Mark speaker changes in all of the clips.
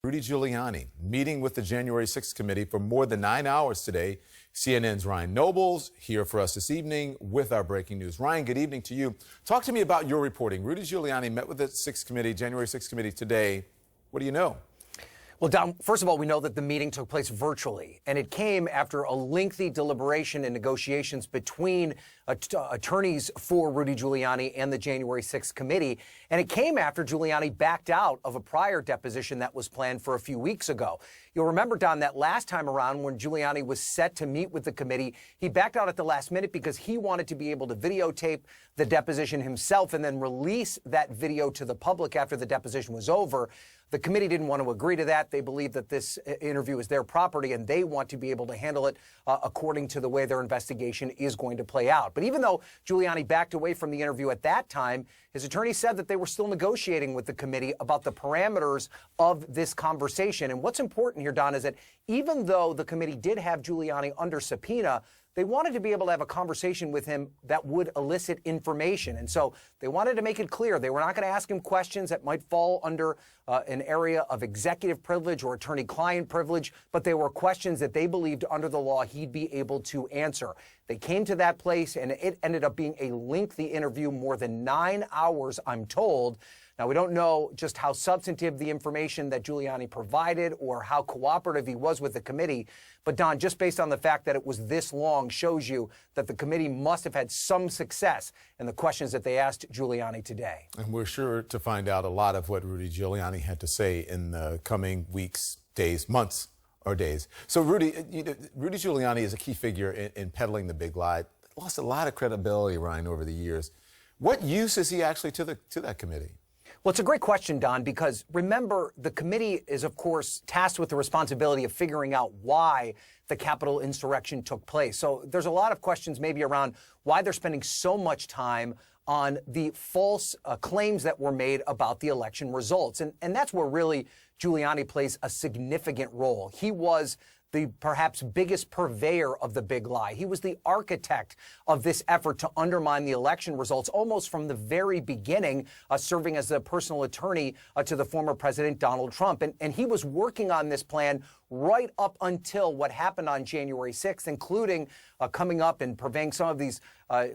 Speaker 1: Rudy Giuliani meeting with the January 6th committee for more than 9 hours today. CNN's Ryan Nobles here for us this evening with our breaking news. Ryan, good evening to you. Talk to me about your reporting. Rudy Giuliani met with the January 6th committee today. What do you know?
Speaker 2: Well, Don, first of all, we know that the meeting took place virtually, and it came after a lengthy deliberation and negotiations between attorneys for Rudy Giuliani and the January 6th committee. And it came after Giuliani backed out of a prior deposition that was planned for a few weeks ago. You'll remember, Don, that last time around when Giuliani was set to meet with the committee, he backed out at the last minute because he wanted to be able to videotape the deposition himself and then release that video to the public after the deposition was over. The committee didn't want to agree to that. They believe that this interview is their property and they want to be able to handle it according to the way their investigation is going to play out. But even though Giuliani backed away from the interview at that time, his attorney said that they were still negotiating with the committee about the parameters of this conversation. And what's important here, Don, is that even though the committee did have Giuliani under subpoena, they wanted to be able to have a conversation with him that would elicit information. And so they wanted to make it clear they were not going to ask him questions that might fall under an area of executive privilege or attorney-client privilege, but they were questions that they believed under the law he'd be able to answer. They came to that place, and it ended up being a lengthy interview, more than 9 hours, I'm told. Now, we don't know just how substantive the information that Giuliani provided or how cooperative he was with the committee. But, Don, just based on the fact that it was this long shows you that the committee must have had some success in the questions that they asked Giuliani today. And
Speaker 1: we're sure to find out a lot of what Rudy Giuliani had to say in the coming weeks, days, months, or days. So, Rudy Giuliani is a key figure in peddling the big lie. Lost a lot of credibility, Ryan, over the years. What use is he actually to that committee?
Speaker 2: Well, it's a great question, Don, because remember, the committee is, of course, tasked with the responsibility of figuring out why the Capitol insurrection took place. So there's a lot of questions maybe around why they're spending so much time on the false claims that were made about the election results. And that's where really Giuliani plays a significant role. He was the perhaps biggest purveyor of the big lie. He was the architect of this effort to undermine the election results almost from the very beginning, serving as the personal attorney to the former President Donald Trump. And he was working on this plan right up until what happened on January 6th, including coming up and purveying some of these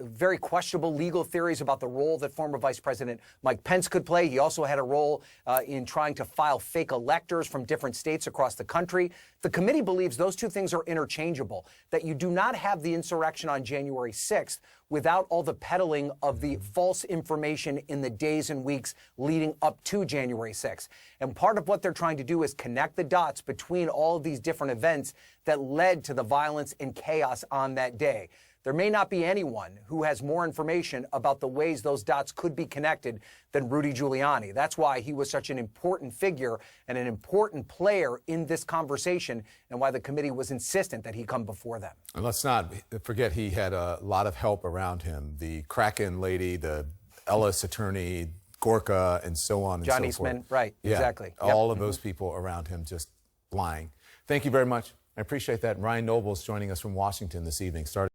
Speaker 2: very questionable legal theories about the role that former Vice President Mike Pence could play. He also had a role in trying to file fake electors from different states across the country. The committee believes those two things are interchangeable, that you do not have the insurrection on January 6th without all the peddling of the false information in the days and weeks leading up to January 6th. And part of what they're trying to do is connect the dots between all of these different events that led to the violence and chaos on that day. There may not be anyone who has more information about the ways those dots could be connected than Rudy Giuliani. That's why he was such an important figure and an important player in this conversation and why the committee was insistent that he come before them.
Speaker 1: And let's not forget he had a lot of help around him. The Kraken lady, the Ellis attorney, Gorka, and so on and
Speaker 2: John
Speaker 1: so
Speaker 2: Eastman,
Speaker 1: forth.
Speaker 2: right,
Speaker 1: Yeah,
Speaker 2: exactly.
Speaker 1: all of those people around him just lying. Thank you very much. I appreciate that. Ryan Nobles joining us from Washington this evening.